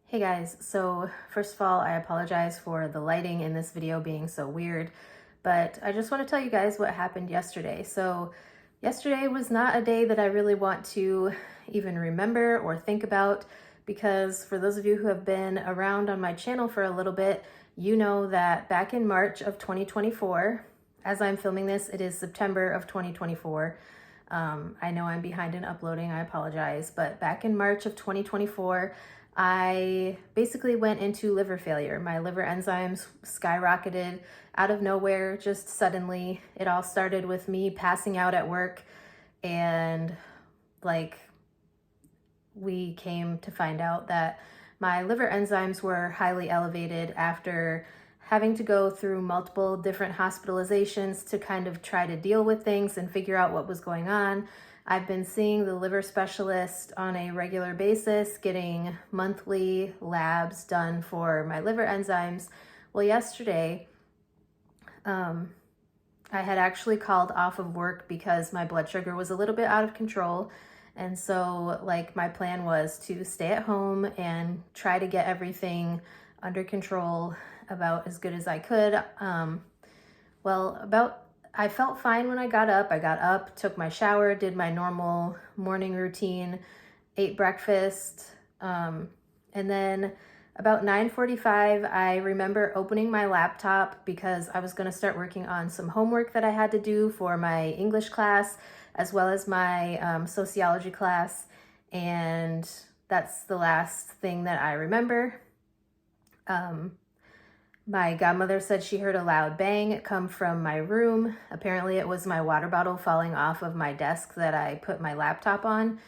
Hey guys, so first of all, I apologize for the lighting in this video being so weird, but I just want to tell you guys what happened yesterday. So yesterday was not a day that I really want to even remember or think about because for those of you who have been around on my channel for a little bit, you know that back in March of 2024, as I'm filming this, it is September of 2024. I know I'm behind in uploading, I apologize, but back in March of 2024, I basically went into liver failure. My liver enzymes skyrocketed out of nowhere, just suddenly. It all started with me passing out at work, and like we came to find out that my liver enzymes were highly elevated after having to go through multiple different hospitalizations to kind of try to deal with things and figure out what was going on. I've been seeing the liver specialist on a regular basis, getting monthly labs done for my liver enzymes. Well, yesterday, I had actually called off of work because my blood sugar was a little bit out of control. And so, like, my plan was to stay at home and try to get everything under control about as good as I could. I felt fine when I got up. I got up, took my shower, did my normal morning routine, ate breakfast, and then about 9:45, I remember opening my laptop because I was going to start working on some homework that I had to do for my English class as well as my sociology class. And that's the last thing that I remember. My godmother said she heard a loud bang come from my room. Apparently, it was my water bottle falling off of my desk that I put my laptop on.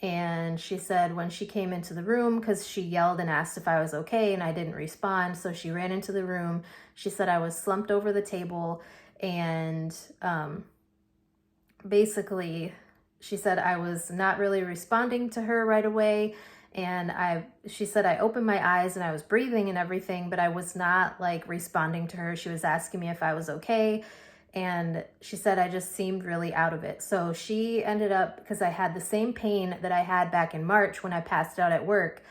And she said when she came into the room, because she yelled and asked if I was okay and I didn't respond, so she ran into the room. She said I was slumped over the table, and basically she said I was not really responding to her right away. And she said I opened my eyes and I was breathing and everything, but I was not like responding to her. She was asking me if I was okay. And she said I just seemed really out of it. So she ended up, because I had the same pain that I had back in March when I passed out at work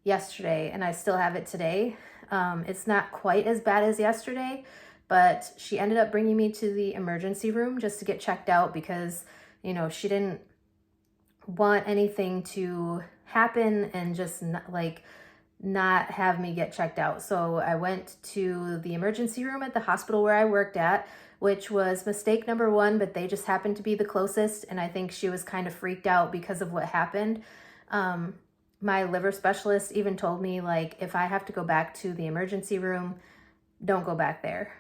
yesterday, and I still have it today. It's not quite as bad as yesterday, but she ended up bringing me to the emergency room just to get checked out because, she didn't want anything to happen and just not have me get checked out. So I went to the emergency room at the hospital where I worked at, which was mistake number one, but they just happened to be the closest. And I think she was kind of freaked out because of what happened. My liver specialist even told me, like, if I have to go back to the emergency room, don't go back there.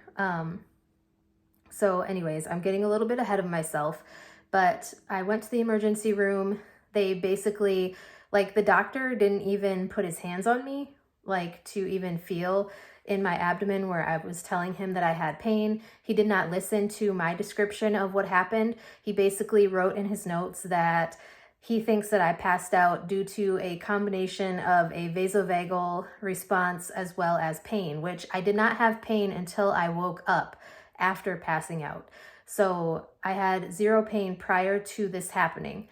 So anyways, I'm getting a little bit ahead of myself, but I went to the emergency room. They basically, like, the doctor didn't even put his hands on me, like, to even feel in my abdomen where I was telling him that I had pain. He did not listen to my description of what happened. He basically wrote in his notes that he thinks that I passed out due to a combination of a vasovagal response as well as pain, which I did not have pain until I woke up after passing out. So I had zero pain prior to this happening.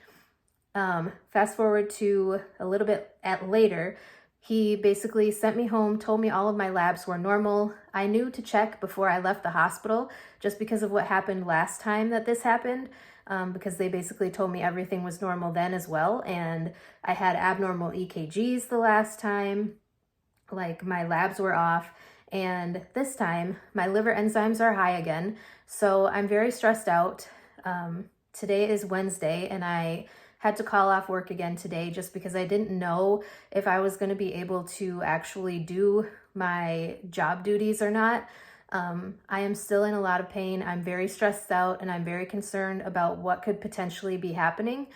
Fast forward to a little bit later, he basically sent me home, told me all of my labs were normal. I knew to check before I left the hospital just because of what happened last time that this happened, because they basically told me everything was normal then as well. And I had abnormal EKGs the last time, like my labs were off. And this time, my liver enzymes are high again. So I'm very stressed out. Today is Wednesday, and I had to call off work again today just because I didn't know if I was going to be able to actually do my job duties or not. I am still in a lot of pain. I'm very stressed out, and I'm very concerned about what could potentially be happening.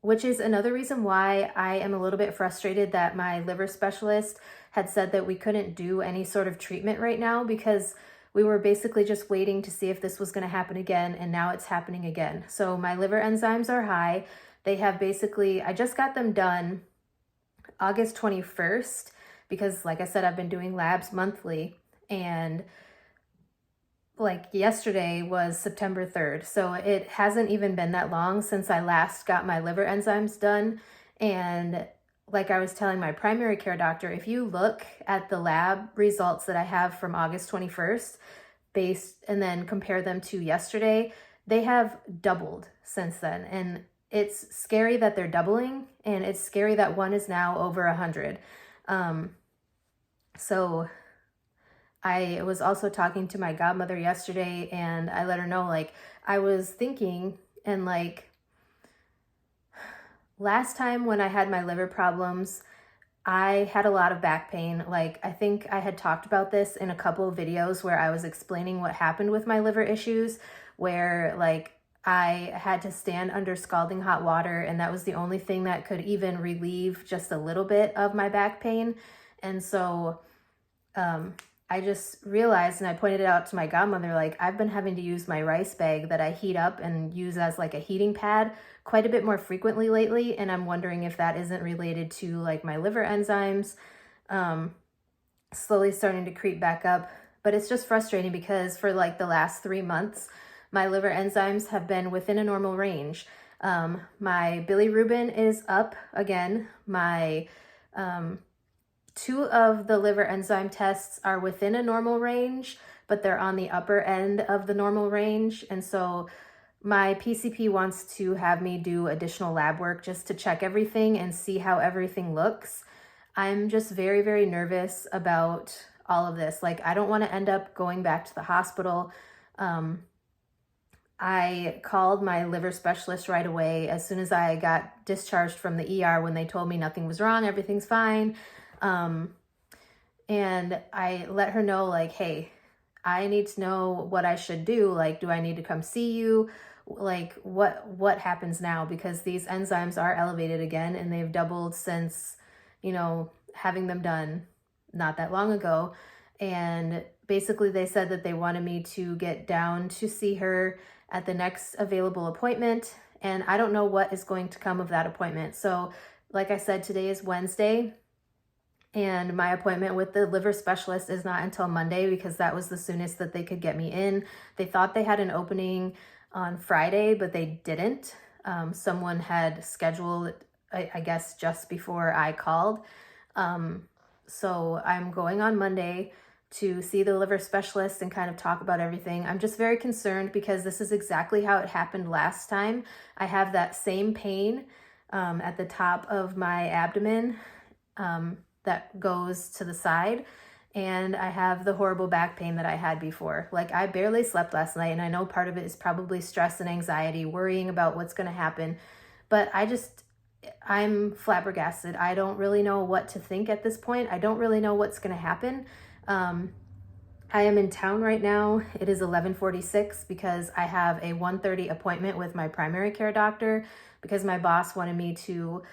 Which is another reason why I am a little bit frustrated that my liver specialist had said that we couldn't do any sort of treatment right now, because we were basically just waiting to see if this was going to happen again, and now it's happening again. So my liver enzymes are high. They have basically, I just got them done August 21st because, like I said, I've been doing labs monthly, and like yesterday was September 3rd. So it hasn't even been that long since I last got my liver enzymes done. And like I was telling my primary care doctor, if you look at the lab results that I have from August 21st, and then compare them to yesterday, they have doubled since then. And it's scary that they're doubling, and it's scary that one is now over 100. So I was also talking to my godmother yesterday, and I let her know, like, I was thinking, and like, last time when I had my liver problems, I had a lot of back pain. Like, I think I had talked about this in a couple of videos where I was explaining what happened with my liver issues, where like I had to stand under scalding hot water, and that was the only thing that could even relieve just a little bit of my back pain. And so I just realized, and I pointed it out to my godmother, like, I've been having to use my rice bag that I heat up and use as like a heating pad quite a bit more frequently lately. And I'm wondering if that isn't related to like my liver enzymes slowly starting to creep back up. But it's just frustrating because for like the last 3 months, my liver enzymes have been within a normal range. My bilirubin is up again. My 2 of the liver enzyme tests are within a normal range, but they're on the upper end of the normal range. And so my PCP wants to have me do additional lab work just to check everything and see how everything looks. I'm just very, very nervous about all of this. Like, I don't want to end up going back to the hospital. I called my liver specialist right away as soon as I got discharged from the ER when they told me nothing was wrong, everything's fine. And I let her know, like, hey, I need to know what I should do. Like, do I need to come see you? Like, what happens now? Because these enzymes are elevated again, and they've doubled since, having them done not that long ago. And basically they said that they wanted me to get down to see her at the next available appointment. And I don't know what is going to come of that appointment. So like I said, today is Wednesday, and my appointment with the liver specialist is not until Monday because that was the soonest that they could get me in. They thought they had an opening on Friday, but they didn't. Someone had scheduled, I guess, just before I called. So I'm going on Monday to see the liver specialist and kind of talk about everything. I'm just very concerned because this is exactly how it happened last time. I have that same pain at the top of my abdomen that goes to the side, and I have the horrible back pain that I had before. Like, I barely slept last night, and I know part of it is probably stress and anxiety, worrying about what's going to happen, but I'm flabbergasted. I don't really know what to think at this point. I don't really know what's going to happen. I am in town right now. It is 11:46 because I have a 1:30 appointment with my primary care doctor because my boss wanted me to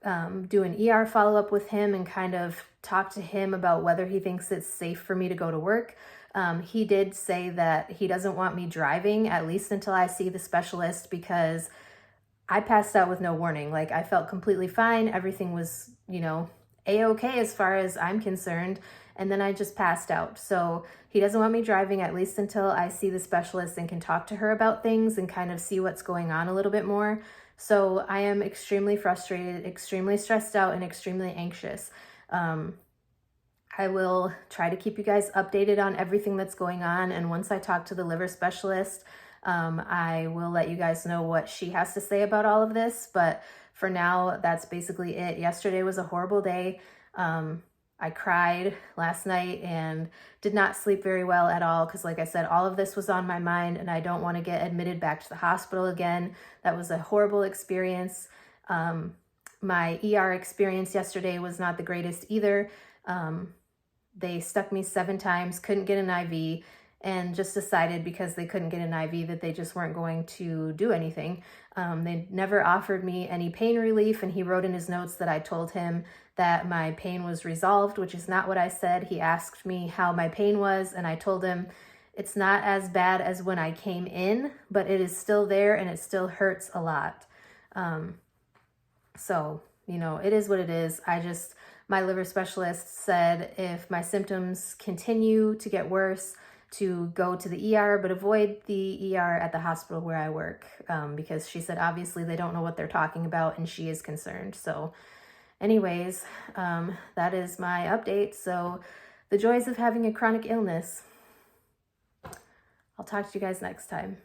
do an ER follow-up with him and kind of talk to him about whether he thinks it's safe for me to go to work. He did say that he doesn't want me driving, at least until I see the specialist, because I passed out with no warning. Like, I felt completely fine. Everything was, A-okay as far as I'm concerned. And then I just passed out. So he doesn't want me driving, at least until I see the specialist and can talk to her about things and kind of see what's going on a little bit more. So I am extremely frustrated, extremely stressed out, and extremely anxious. I will try to keep you guys updated on everything that's going on. And once I talk to the liver specialist, I will let you guys know what she has to say about all of this. But for now, that's basically it. Yesterday was a horrible day. I cried last night and did not sleep very well at all because, like I said, all of this was on my mind, and I don't want to get admitted back to the hospital again. That was a horrible experience. My ER experience yesterday was not the greatest either. They stuck me 7 times, couldn't get an IV, and just decided because they couldn't get an IV that they just weren't going to do anything. They never offered me any pain relief, and he wrote in his notes that I told him that my pain was resolved, which is not what I said. He asked me how my pain was, and I told him it's not as bad as when I came in, but it is still there and it still hurts a lot. So, it is what it is. My liver specialist said if my symptoms continue to get worse, to go to the ER, but avoid the ER at the hospital where I work, because she said obviously they don't know what they're talking about and she is concerned. So Anyways, that is my update. So the joys of having a chronic illness. I'll talk to you guys next time.